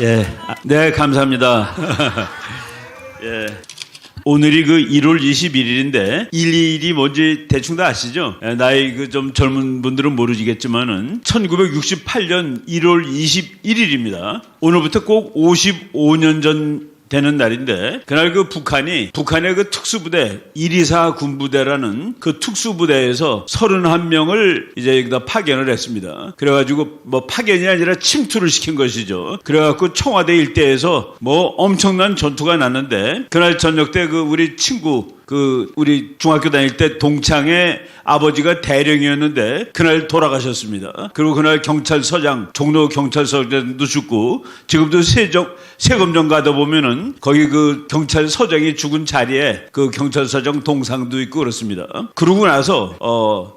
예, 네, 감사합니다. 예. 오늘이 그 1월 21일인데 1일이 뭔지 대충 다 아시죠? 나이 그 좀 젊은 분들은 모르시겠지만은 1968년 1월 21일입니다. 오늘부터 꼭 55년 전 되는 날인데 그날 그 북한의 그 특수부대 124 군부대라는 그 특수부대에서 31명을 이제 여기다 파견을 했습니다. 그래가지고 뭐 파견이 아니라 침투를 시킨 것이죠. 그래갖고 청와대 일대에서 뭐 엄청난 전투가 났는데 그날 저녁 때 그 우리 친구 우리 중학교 다닐 때 동창의 아버지가 대령이었는데 그날 돌아가셨습니다. 그리고 그날 경찰서장, 종로 경찰서장도 죽고 지금도 세검정 가다 보면은 거기 그 경찰서장이 죽은 자리에 그 경찰서장 동상도 있고 그렇습니다. 그러고 나서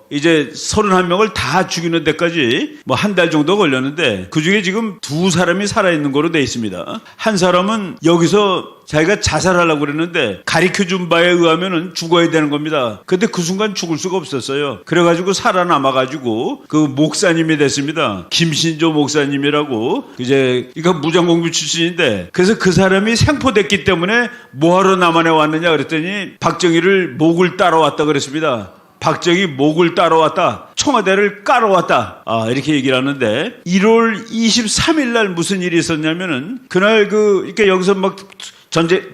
이제 31명을 다 죽이는 데까지 뭐 한 달 정도 걸렸는데 그중에 지금 2사람이 살아있는 거로 돼 있습니다. 한 사람은 여기서 자기가 자살하려고 그랬는데 가르쳐준 바에 의하면은 죽어야 되는 겁니다. 근데 그 순간 죽을 수가 없었어요. 그래가지고 살아남아가지고 그 목사님이 됐습니다. 김신조 목사님이라고 그러니까 무장공부 출신인데 그래서 그 사람이 생포됐기 때문에 뭐하러 남한에 왔느냐 그랬더니 박정희를 목을 따라왔다 그랬습니다. 박정희 목을 따라왔다. 청와대를 깔아왔다. 이렇게 얘기를 하는데 1월 23일 날 무슨 일이 있었냐면은 그날 그러니까 여기서 막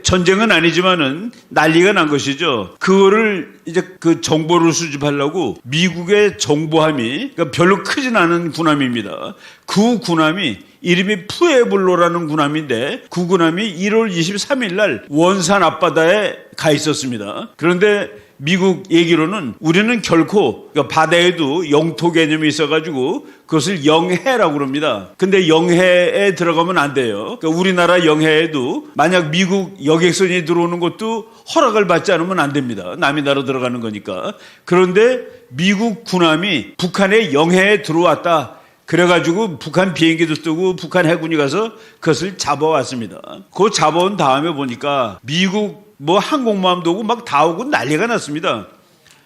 전쟁은 아니지만은 난리가 난 것이죠. 그거를 이제 그 정보를 수집하려고 미국의 정보함이 그러니까 별로 크진 않은 군함입니다. 그 군함이 이름이 푸에블로라는 군함인데 그 군함이 1월 23일 날 원산 앞바다에 가 있었습니다. 그런데 미국 얘기로는 우리는 결코 그러니까 바다에도 영토 개념이 있어가지고 그것을 영해라고 그럽니다. 근데 영해에 들어가면 안 돼요. 그러니까 우리나라 영해에도 만약 미국 여객선이 들어오는 것도 허락을 받지 않으면 안 됩니다. 남의 나라 들어가는 거니까. 그런데 미국 군함이 북한의 영해에 들어왔다. 그래가지고 북한 비행기도 뜨고 북한 해군이 가서 그것을 잡아왔습니다. 그거 잡아온 다음에 보니까 미국 뭐 항공모함도 오고 막 다 오고 난리가 났습니다.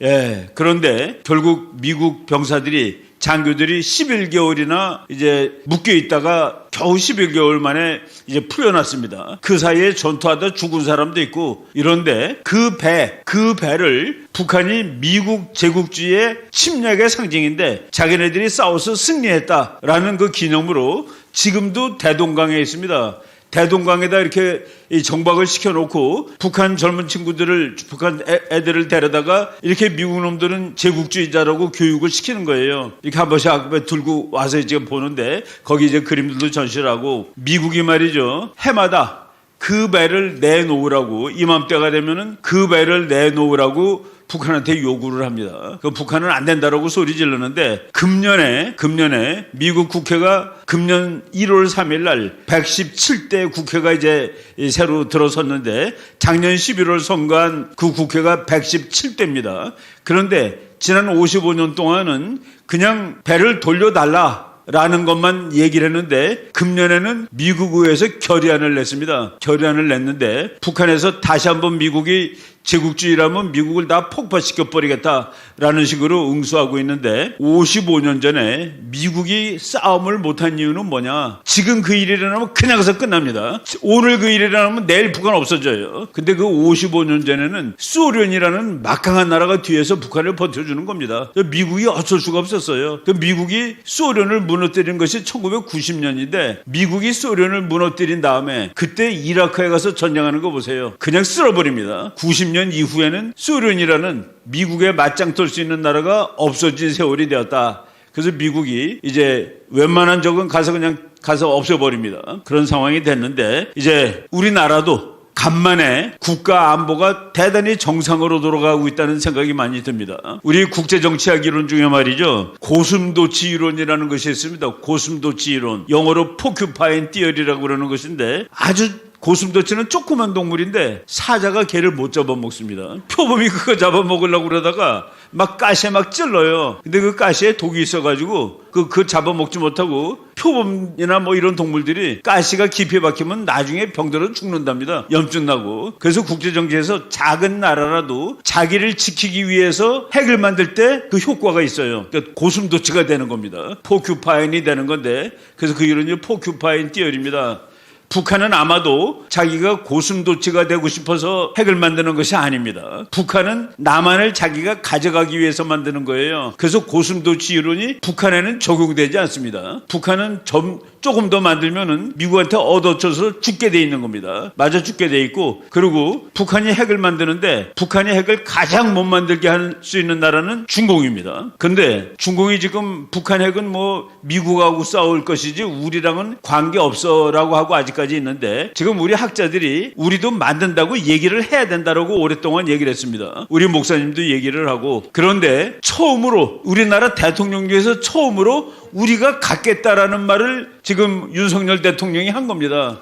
예. 그런데 결국 미국 병사들이 장교들이 11개월이나 이제 묶여 있다가 겨우 11개월 만에 이제 풀려났습니다. 그 사이에 전투하다 죽은 사람도 있고 이런데 그 배를 북한이 미국 제국주의의 침략의 상징인데 자기네들이 싸워서 승리했다라는 그 기념으로 지금도 대동강에 있습니다. 대동강에다 이렇게 정박을 시켜놓고 북한 젊은 친구들을 북한 애들을 데려다가 이렇게 미국 놈들은 제국주의자라고 교육을 시키는 거예요. 이렇게 한 번씩 앞에 들고 와서 지금 보는데 거기 이제 그림들도 전시를 하고 미국이 말이죠. 해마다 그 배를 내놓으라고 이맘때가 되면은 그 배를 내놓으라고 북한한테 요구를 합니다. 그 북한은 안 된다라고 소리 지르는데 금년에 미국 국회가 금년 1월 3일 날 117대 국회가 이제 새로 들어섰는데 작년 11월 선거한 그 국회가 117대입니다. 그런데 지난 55년 동안은 그냥 배를 돌려달라 라는 것만 얘기를 했는데 금년에는 미국 의회에서 결의안을 냈습니다. 결의안을 냈는데 북한에서 다시 한번 미국이 제국주의라면 미국을 다 폭파시켜 버리겠다라는 식으로 응수하고 있는데 55년 전에 미국이 싸움을 못한 이유는 뭐냐? 지금 그 일이 일어나면 그냥 가서 끝납니다. 오늘 그 일이 일어나면 내일 북한 없어져요. 근데 그 55년 전에는 소련이라는 막강한 나라가 뒤에서 북한을 버텨주는 겁니다. 미국이 어쩔 수가 없었어요. 그 미국이 소련을 무너뜨린 것이 1990년인데 미국이 소련을 무너뜨린 다음에 그때 이라크에 가서 전쟁하는 거 보세요. 그냥 쓸어버립니다. 90년 이후에는 소련이라는 미국에 맞짱 뜰 수 있는 나라가 없어진 세월이 되었다. 그래서 미국이 이제 웬만한 적은 가서 없애버립니다. 그런 상황이 됐는데 이제 우리나라도 간만에 국가 안보가 대단히 정상으로 돌아가고 있다는 생각이 많이 듭니다. 우리 국제정치학 이론 중에 말이죠. 고슴도치 이론이라는 것이 있습니다. 고슴도치 이론. 영어로 포큐파인 띠어리라고 그러는 것인데 아주 고슴도치는 조그만 동물인데 사자가 개를 못 잡아먹습니다. 표범이 그거 잡아먹으려고 그러다가 막 가시에 막 찔러요. 근데 그 가시에 독이 있어가지고 그 잡아먹지 못하고 표범이나 뭐 이런 동물들이 가시가 깊이 박히면 나중에 병들어 죽는답니다. 염증 나고. 그래서 국제정치에서 작은 나라라도 자기를 지키기 위해서 핵을 만들 때 그 효과가 있어요. 그러니까 고슴도치가 되는 겁니다. 포큐파인이 되는 건데 그래서 그 이론이 포큐파인 띠어리입니다. 북한은 아마도 자기가 고슴도치가 되고 싶어서 핵을 만드는 것이 아닙니다. 북한은 남한을 자기가 가져가기 위해서 만드는 거예요. 그래서 고슴도치 이론이 북한에는 적용되지 않습니다. 북한은 조금 더 만들면은 미국한테 얻어쳐서 죽게 돼 있는 겁니다. 맞아 죽게 돼 있고, 그리고 북한이 핵을 만드는데 북한이 핵을 가장 못 만들게 할 수 있는 나라는 중공입니다. 근데 중공이 지금 북한 핵은 뭐 미국하고 싸울 것이지 우리랑은 관계 없어라고 하고 아직까지 있는데, 지금 우리 학자들이 우리도 만든다고 얘기를 해야 된다라고 오랫동안 얘기를 했습니다. 우리 목사님도 얘기를 하고. 그런데 처음으로 우리나라 대통령 중에서 처음으로 우리가 갖겠다라는 말을 지금 윤석열 대통령이 한 겁니다.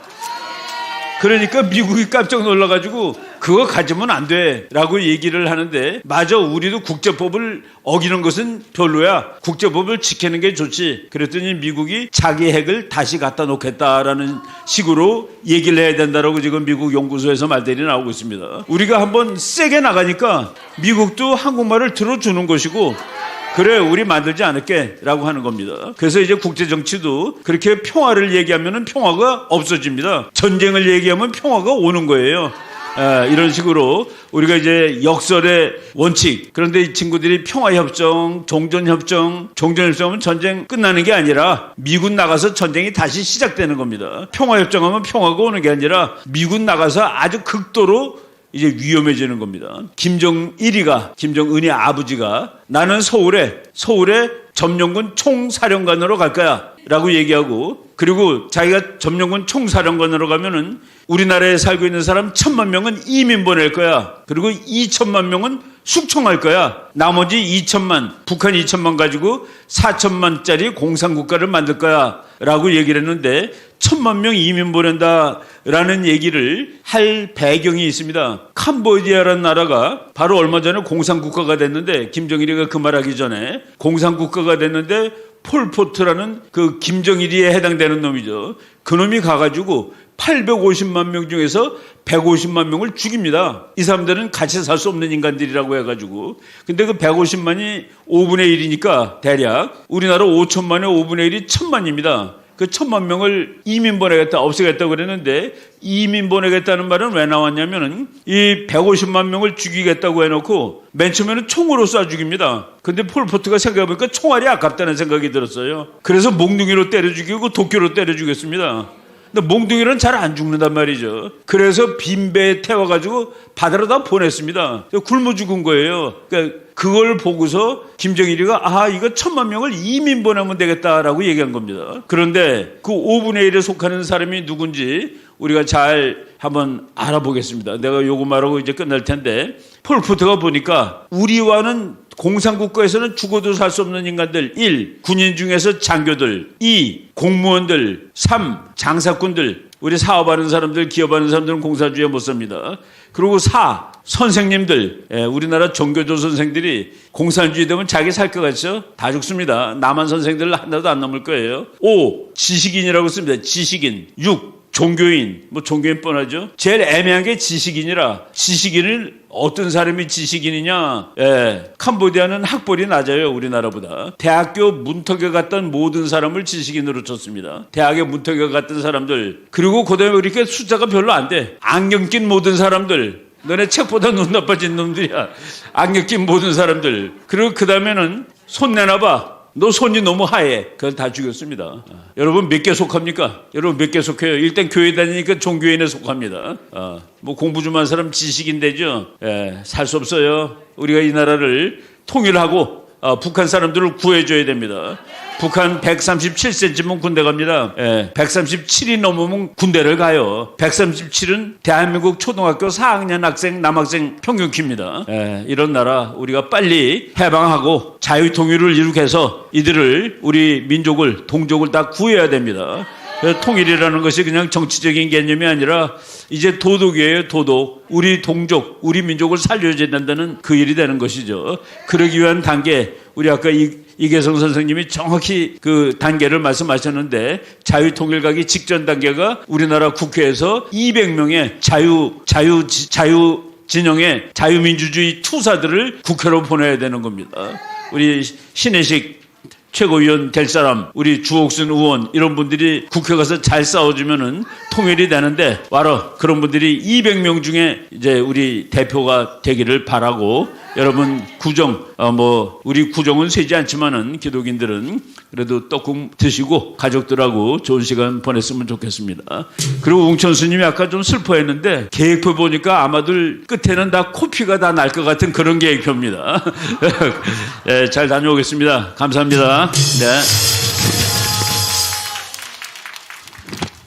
그러니까 미국이 깜짝 놀라가지고 그거 가지면 안 돼라고 얘기를 하는데, 맞아, 우리도 국제법을 어기는 것은 별로야, 국제법을 지키는 게 좋지. 그랬더니 미국이 자기 핵을 다시 갖다 놓겠다라는 식으로 얘기를 해야 된다라고 지금 미국 연구소에서 말들이 나오고 있습니다. 우리가 한번 세게 나가니까 미국도 한국말을 들어주는 것이고, 그래, 우리 만들지 않을게 라고 하는 겁니다. 그래서 이제 국제정치도 그렇게 평화를 얘기하면 평화가 없어집니다. 전쟁을 얘기하면 평화가 오는 거예요. 이런 식으로 우리가 이제 역설의 원칙, 그런데 이 친구들이 평화협정, 종전협정하면 전쟁 끝나는 게 아니라 미군 나가서 전쟁이 다시 시작되는 겁니다. 평화협정하면 평화가 오는 게 아니라 미군 나가서 아주 극도로 이제 위험해지는 겁니다. 김정은이 아버지가 나는 서울에 점령군 총사령관으로 갈 거야 라고 얘기하고, 그리고 자기가 점령군 총사령관으로 가면은 우리나라에 살고 있는 사람 1,000만 명은 이민 보낼 거야. 그리고 2,000만 명은 숙청할 거야. 나머지 2,000만, 북한 2,000만 가지고 4,000만짜리 공산국가를 만들 거야 라고 얘기를 했는데, 1,000만 명 이민 보낸다라는 얘기를 할 배경이 있습니다. 캄보디아라는 나라가 바로 얼마 전에 공산국가가 됐는데, 김정일이가 그 말하기 전에 공산국가가 됐는데, 폴포트라는 그 김정일이에 해당되는 놈이죠. 그 놈이 가가지고 850만 명 중에서 150만 명을 죽입니다. 이 사람들은 같이 살 수 없는 인간들이라고 해가지고. 근데 그 150만이 5분의 1이니까 대략 우리나라 5천만의 5분의 1이 1,000만입니다. 그 1,000만 명을 이민 보내겠다, 없애겠다고 그랬는데, 이민 보내겠다는 말은 왜 나왔냐면은 이 150만 명을 죽이겠다고 해놓고 맨 처음에는 총으로 쏴 죽입니다. 근데 폴포트가 생각해보니까 총알이 아깝다는 생각이 들었어요. 그래서 몽둥이로 때려 죽이고 도끼로 때려 죽였습니다. 근데 몽둥이는 잘 안 죽는단 말이죠. 그래서 빈배에 태워가지고 바다로 보냈습니다. 굶어 죽은 거예요. 그러니까 그걸 보고서 김정일이가 이거 1,000만 명을 이민 보내면 되겠다라고 얘기한 겁니다. 그런데 그 5분의 1에 속하는 사람이 누군지 우리가 잘 한번 알아보겠습니다. 내가 요거 말하고 이제 끝날 텐데, 폴포트가 보니까 우리와는 공산국가에서는 죽어도 살 수 없는 인간들, 1. 군인 중에서 장교들, 2. 공무원들, 3. 장사꾼들, 우리 사업하는 사람들, 기업하는 사람들은 공산주의에 못 삽니다. 그리고 4. 선생님들, 우리나라 종교조 선생들이 공산주의 되면 자기 살 것 같죠? 다 죽습니다. 남한 선생들 하나도 안 남을 거예요. 5. 지식인이라고 씁니다. 지식인. 6. 종교인, 종교인 뻔하죠. 제일 애매한 게 지식인이라. 지식인을 어떤 사람이 지식인이냐? 캄보디아는 학벌이 낮아요, 우리나라보다. 대학교 문턱에 갔던 모든 사람을 지식인으로 쳤습니다. 대학에 문턱에 갔던 사람들. 그리고 그다음에 이렇게 숫자가 별로 안 돼. 안경 낀 모든 사람들. 너네 책보다 눈 나빠진 놈들이야. 안경 낀 모든 사람들. 그리고 그다음에는 손 내놔봐. 너 손이 너무 하얘. 그걸 다 죽였습니다. 여러분 몇 개 속합니까? 여러분 몇 개 속해요? 일단 교회 다니니까 종교인에 속합니다. 공부 좀 한 사람 지식인 되죠? 살 수 없어요. 우리가 이 나라를 통일하고 북한 사람들을 구해줘야 됩니다. 북한 137cm면 군대 갑니다. 137이 넘으면 군대를 가요. 137은 대한민국 초등학교 4학년 학생, 남학생 평균 키입니다. 이런 나라 우리가 빨리 해방하고 자유통일을 이룩해서 이들을, 우리 민족을, 동족을 다 구해야 됩니다. 통일이라는 것이 그냥 정치적인 개념이 아니라 이제 도덕이에요, 도덕. 우리 동족, 우리 민족을 살려줘야 된다는 그 일이 되는 것이죠. 그러기 위한 단계, 우리 아까 이계성 선생님이 정확히 그 단계를 말씀하셨는데, 자유통일 가기 직전 단계가 우리나라 국회에서 200명의 진영의 자유민주주의 투사들을 국회로 보내야 되는 겁니다. 우리 신혜식 최고위원 될 사람, 우리 주옥순 의원 이런 분들이 국회 가서 잘 싸워주면은 통일이 되는데 와라 그런 분들이 200명 중에 이제 우리 대표가 되기를 바라고 여러분 구정 우리 구정은 세지 않지만은 기독인들은 그래도 떡국 드시고 가족들하고 좋은 시간 보냈으면 좋겠습니다. 그리고 웅천 스님이 아까 좀 슬퍼했는데 계획표 보니까 아마들 끝에는 다 코피가 다 날 것 같은 그런 계획표입니다. 네, 잘 다녀오겠습니다. 감사합니다. 네.